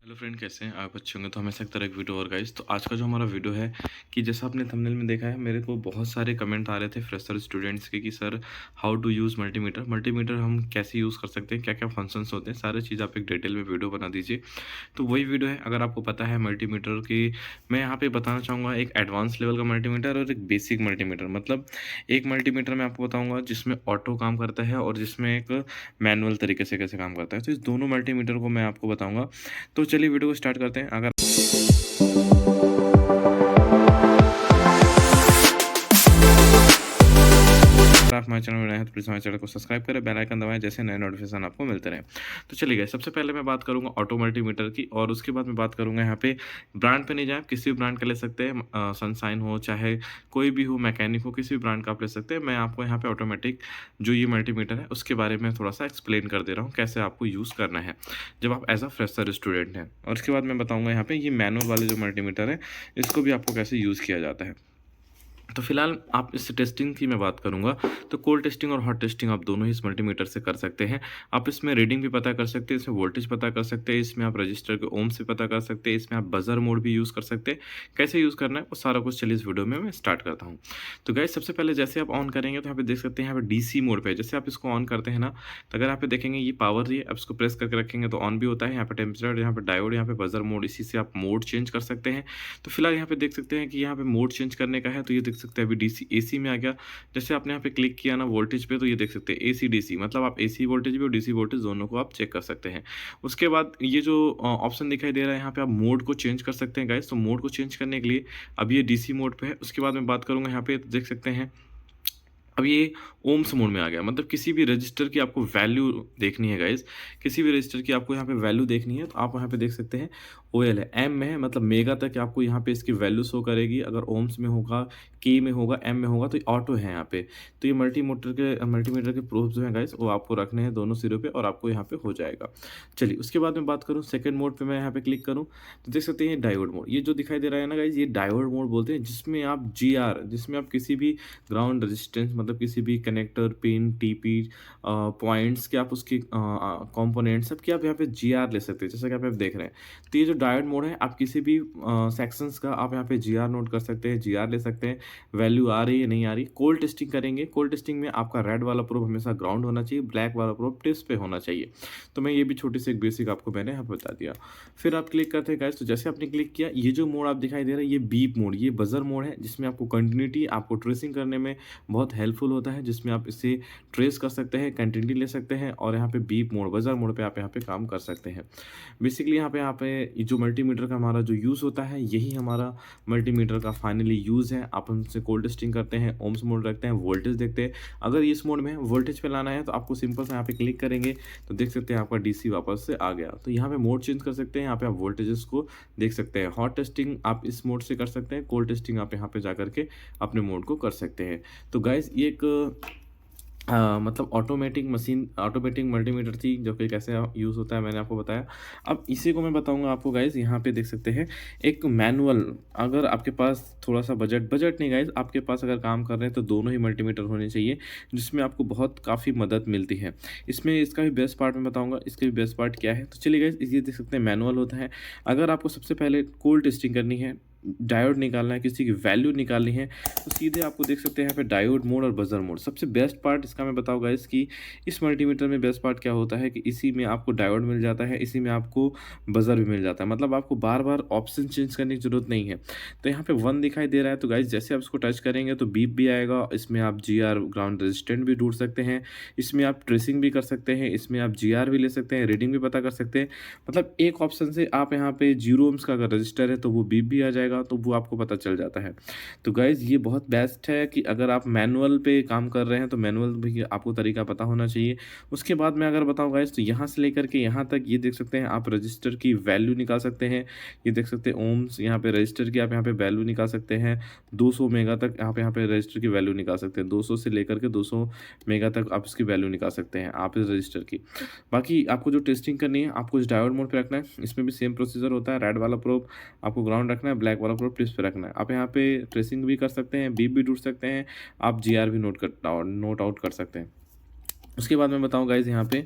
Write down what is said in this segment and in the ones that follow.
Hello friend, कैसे हैं आप? अच्छे होंगे तो हमेशा की तरह एक वीडियो और गाइस। तो आज का जो हमारा वीडियो है कि जैसा आपने थंबनेल में देखा है, मेरे को बहुत सारे कमेंट आ रहे थे फ्रेशर स्टूडेंट्स के कि sir how to use multimeter. Multimeter हम कैसे यूज़ कर सकते हैं, क्या क्या फंक्शंस होते हैं, सारी चीज़ आप एक डिटेल में वीडियो बना दीजिए। तो वही वीडियो है। अगर आपको पता है मल्टीमीटर की, मैं यहाँ पे बताना चाहूँगा एक एडवांस लेवल का मल्टीमीटर और एक बेसिक मल्टीमीटर। मतलब एक मल्टीमीटर मैं आपको बताऊँगा जिसमें ऑटो काम करता है और जिसमें एक मैनुअल तरीके से कैसे काम करता है। तो इस दोनों मल्टीमीटर को मैं आपको बताऊँगा। तो चलिए वीडियो को स्टार्ट करते हैं। अगर आप हमारे चैनल में नए हैं तो प्लीज़ हमारे चैनल को सब्सक्राइब करें, बेल आइकन दबाएं, जैसे नए नोटिफिकेशन आपको मिलते रहें। तो चलिए गाइस, सबसे पहले मैं बात करूंगा ऑटो मल्टीमीटर की और उसके बाद मैं बात करूंगा यहाँ पे ब्रांड पे नहीं जाए, किसी भी ब्रांड का ले सकते हैं। सनशाइन हो चाहे कोई भी हो, मैकेनिक हो, किसी भी ब्रांड का आप ले सकते हैं। मैं आपको यहाँ पे ऑटोमेटिक जो ये मल्टीमीटर है उसके बारे में थोड़ा सा एक्सप्लेन कर दे रहा हूँ कैसे आपको यूज़ करना है जब आप एज अ फ्रेशर स्टूडेंट हैं। और उसके बाद मैं बताऊँगा यहाँ पे ये मैनुअल वाले जो मल्टीमीटर है इसको भी आपको कैसे यूज़ किया जाता है। तो फिलहाल आप इस टेस्टिंग की मैं बात करूँगा, तो कोल्ड टेस्टिंग और हॉट टेस्टिंग आप दोनों ही इस मल्टीमीटर से कर सकते हैं। आप इसमें रीडिंग भी पता कर सकते हैं, इसमें वोल्टेज पता कर सकते हैं, इसमें आप रजिस्टर के ओम्स भी पता कर सकते हैं, इसमें आप बज़र मोड भी यूज़ कर सकते हैं। कैसे यूज़ करना है वो सारा कुछ चलिए इस वीडियो में मैं स्टार्ट करता हूँ। तो गाइस, सबसे पहले जैसे आप ऑन करेंगे तो यहाँ पे देख सकते हैं यहाँ पे डीसी मोड पे है। जैसे आप इसको ऑन करते हैं ना, तो अगर यहाँ पे देखेंगे ये पावर है, आप इसको प्रेस करके रखेंगे तो ऑन भी होता है। यहाँ पे टेम्परेचर, यहाँ पे डायोड, यहाँ पे बज़र मोड, इसी से आप मोड चेंज कर सकते हैं। तो फिलहाल यहाँ पे देख सकते हैं कि यहाँ पे मोड चेंज करने का है, तो ये देख सकते हैं अभी डीसी एसी में आ गया। जैसे आपने यहाँ पे क्लिक किया ना वोल्टेज पे, तो ये देख सकते हैं एसी डीसी, मतलब आप एसी वोल्टेज भी और डीसी वोल्टेज दोनों को आप चेक कर सकते हैं। उसके बाद ये जो ऑप्शन दिखाई दे रहा है यहाँ पे, आप मोड को चेंज कर सकते हैं गाइस। तो मोड को चेंज करने के लिए अब ये डीसी मोड पे है। उसके बाद मैं बात करूँगा यहाँ पे, तो देख सकते हैं अब ये ओम्स मोड में आ गया। मतलब किसी भी रजिस्टर की आपको वैल्यू देखनी है गाइस, किसी भी रजिस्टर की आपको यहाँ पे वैल्यू देखनी है, तो आप यहाँ पे देख सकते हैं ओएल है, एम में है, मतलब मेगा तक आपको यहाँ पे इसकी वैल्यू शो करेगी। अगर ओम्स में होगा, के में होगा, एम में होगा, तो ऑटो है यहाँ पे। तो ये मल्टीमीटर के प्रूफ जो है गाइस वो आपको रखने हैं दोनों सिरों पे और आपको यहाँ पे हो जाएगा। चलिए उसके बाद मैं बात करूँ सेकंड मोड पे, मैं यहाँ पे क्लिक करूँ तो देख सकते हैं डायोड मोड, ये जो दिखाई दे रहा है ना गाइस, ये डायोड मोड बोलते हैं, जिसमें आप जीआर, जिसमें आप किसी भी ग्राउंड रेजिस्टेंस, मतलब किसी भी कनेक्टर, पिन, टीपी पॉइंट्स के आप उसकी कंपोनेंट सब की आप यहाँ पे जीआर ले सकते हैं, जैसा कि आप यहाँ पे देख रहे हैं। तो ये जो डायोड मोड है, आप किसी भी सेक्शंस का आप यहाँ पे जीआर नोट कर सकते हैं, जीआर ले सकते हैं, वैल्यू आ रही है नहीं आ रही। कोल्ड टेस्टिंग करेंगे, कोल्ड टेस्टिंग में आपका रेड वाला प्रोब हमेशा ग्राउंड होना चाहिए, ब्लैक वाला प्रोब टेस्ट पे होना चाहिए। तो मैं ये भी छोटी सी एक बेसिक आपको मैंने यहाँ पे बता दिया। फिर आप क्लिक करते हैं गाइस, तो जैसे आपने क्लिक किया, ये जो मोड आप दिखाई दे रहा है ये बीप मोड, ये बजर मोड है, जिसमें आपको कंटिन्यूटी, आपको ट्रेसिंग करने में बहुत हेल्पफुल होता है, जिसमें आप इसे ट्रेस कर सकते हैं, कंटिन्यूटी ले सकते हैं और यहाँ पे बीप मोड, बजर मोड पे आप यहाँ पे काम कर सकते हैं। बेसिकली यहाँ पे जो मल्टीमीटर का हमारा जो यूज़ होता है, यही हमारा मल्टीमीटर का फाइनली यूज़ है। आप उनसे कोल्ड टेस्टिंग करते हैं, ओम्स मोड रखते हैं, वोल्टेज देखते हैं। अगर इस मोड में वोल्टेज पे लाना है तो आपको सिंपल सा यहाँ पे क्लिक करेंगे तो देख सकते हैं आपका डीसी वापस से आ गया। तो यहाँ पे मोड चेंज कर सकते हैं, यहाँ पे आप वोल्टेजेस को देख सकते हैं। हॉट टेस्टिंग आप इस मोड से कर सकते हैं, कोल्ड टेस्टिंग आप यहाँ पे जा करके अपने मोड को कर सकते हैं। तो गाइस, ये एक मतलब ऑटोमेटिक मल्टीमीटर थी, जो कि कैसे यूज़ होता है मैंने आपको बताया। अब इसी को मैं बताऊंगा आपको गाइस। यहाँ पे देख सकते हैं एक मैनुअल, अगर आपके पास थोड़ा सा बजट नहीं गाइस, आपके पास अगर काम कर रहे हैं तो दोनों ही मल्टीमीटर होने चाहिए, जिसमें आपको बहुत काफ़ी मदद मिलती है। इसमें इसका भी बेस्ट पार्ट मैं बताऊँगा, इसका भी बेस्ट पार्ट क्या है। तो चलिए गाइस, ये देख सकते हैं मैनुअल होता है। अगर आपको सबसे पहले कोल्ड टेस्टिंग करनी है, डायोड निकालना है, किसी की वैल्यू निकालनी है, तो सीधे आपको देख सकते हैं यहाँ पे डायोड मोड और बजर मोड। सबसे बेस्ट पार्ट इसका मैं बताऊंगा इसकी, इस मल्टीमीटर में बेस्ट पार्ट क्या होता है कि इसी में आपको डायोड मिल जाता है, इसी में आपको बजर भी मिल जाता है। मतलब आपको बार बार ऑप्शन चेंज करने की जरूरत नहीं है। तो यहाँ पे 1 दिखाई दे रहा है, तो गाइज जैसे आप इसको टच करेंगे तो बीप भी आएगा। इसमें आप जीआर ग्राउंड रेजिस्टेंट भी ढूंढ सकते हैं, इसमें आप ट्रेसिंग भी कर सकते हैं, इसमें आप जीआर भी ले सकते हैं, रीडिंग भी पता कर सकते हैं। मतलब एक ऑप्शन से आप यहाँ पे 0 ओम्स का अगर रजिस्टर है तो वो बीप भी आ जाएगा, तो वो आपको पता चल जाता है। तो गाइज़, ये बहुत बेस्ट है कि अगर आप मैनुअल पे काम कर रहे हैं तो मैनुअल भी आपको तरीका पता होना चाहिए। उसके बाद मैं अगर बताऊँ गाइज़, तो यहाँ से लेकर के यहाँ तक ये देख सकते हैं आप रजिस्टर की वैल्यू निकाल सकते हैं। ये देख सकते हैं ओम्स, यहाँ पे रजिस्टर की आप यहाँ पे वैल्यू निकाल सकते हैं। 200 मेगा तक आप यहाँ पे रजिस्टर की वैल्यू निकाल सकते हैं। 200 से लेकर के 200 मेगा तक आप इसकी वैल्यू निकाल सकते हैं आप इस रजिस्टर की। बाकी आपको जो टेस्टिंग करनी है, आपको इस डायोड मोड पे रखना है। इसमें भी सेम प्रोसीजर होता है। रेड वाला प्रोब आपको ग्राउंड रखना है, ब्लैक वाला प्रोब टिप्स पे रखना है। आप यहाँ पे ट्रेसिंग भी कर सकते हैं, बीप भी ढूंढ सकते हैं, आप जीआर भी नोट आउट कर सकते हैं। उसके बाद मैं बताऊँ गाइज़ यहाँ पे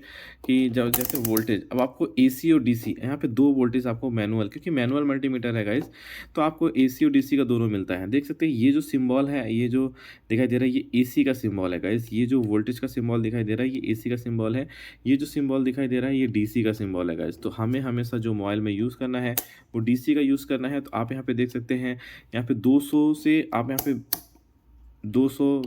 कि जब जैसे वोल्टेज, अब आपको एसी और डीसी यहाँ पे 2 वोल्टेज आपको मैनुअल, क्योंकि मैनुअल मल्टीमीटर है गाइज़, तो आपको एसी और डीसी का दोनों मिलता है। देख सकते हैं ये जो सिंबल है, ये जो दिखाई दे रहा है, ये एसी का सिंबल है गाइज़। ये जो वोल्टेज का सिंबल दिखाई दे रहा है, ये एसी का सिंबल है। ये जो सिंबल दिखाई दे रहा है, ये डीसी का सिंबल है गाइज़। तो हमें हमेशा जो मोबाइल में यूज़ करना है, वो डीसी का यूज़ करना है। तो आप यहाँ पे देख सकते हैं, यहाँ पे 200 से आप यहाँ पे 200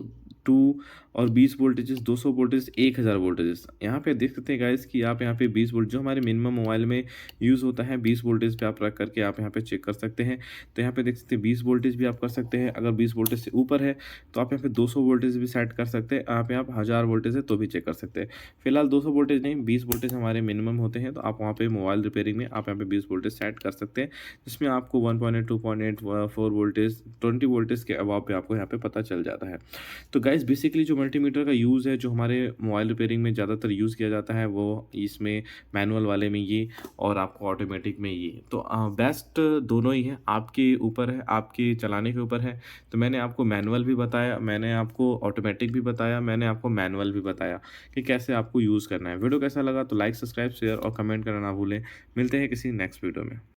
2 और 20 वोल्टेजेस, 200 वोल्टेज, 1000 वोल्टेजेस। यहाँ पे देख सकते हैं गाइस कि आप यहाँ पे 20 वोल्ट जो हमारे मिनिमम मोबाइल में यूज़ होता है, 20 वोल्टेज पे आप रख करके आप यहाँ पे चेक कर सकते हैं। तो यहाँ पे देख सकते हैं 20 वोल्टेज भी आप कर सकते हैं। अगर 20 वोल्टेज से ऊपर है तो आप यहाँ पे 200 वोल्टेज भी सेट कर सकते हैं। यहाँ पे आप 1000 वोल्टेज है तो भी चेक कर सकते हैं। फिलहाल 200 वोल्टेज नहीं, 20 वोल्टेज हमारे मिनिमम होते हैं, तो आप वहाँ पे मोबाइल रिपेयरिंग में आप यहाँ पे 20 वोल्टेज सेट कर सकते हैं, जिसमें आपको 1.8, 2.8, 4 वोल्टेज, 20 वोल्टेज के अबाव पे आपको यहाँ पे पता चल जाता है। तो गाइस बेसिकली जो मल्टीमीटर का यूज़ है, जो हमारे मोबाइल रिपेयरिंग में ज़्यादातर यूज़ किया जाता है, वो इसमें मैनुअल वाले में ये, और आपको ऑटोमेटिक में ये। तो बेस्ट दोनों ही है, आपके ऊपर है, आपके चलाने के ऊपर है। तो मैंने आपको मैनुअल भी बताया, मैंने आपको ऑटोमेटिक भी बताया, मैंने आपको मैनुअल भी बताया कि कैसे आपको यूज़ करना है। वीडियो कैसा लगा तो लाइक, सब्सक्राइब, शेयर और कमेंट करना ना भूलें। मिलते हैं किसी नेक्स्ट वीडियो में।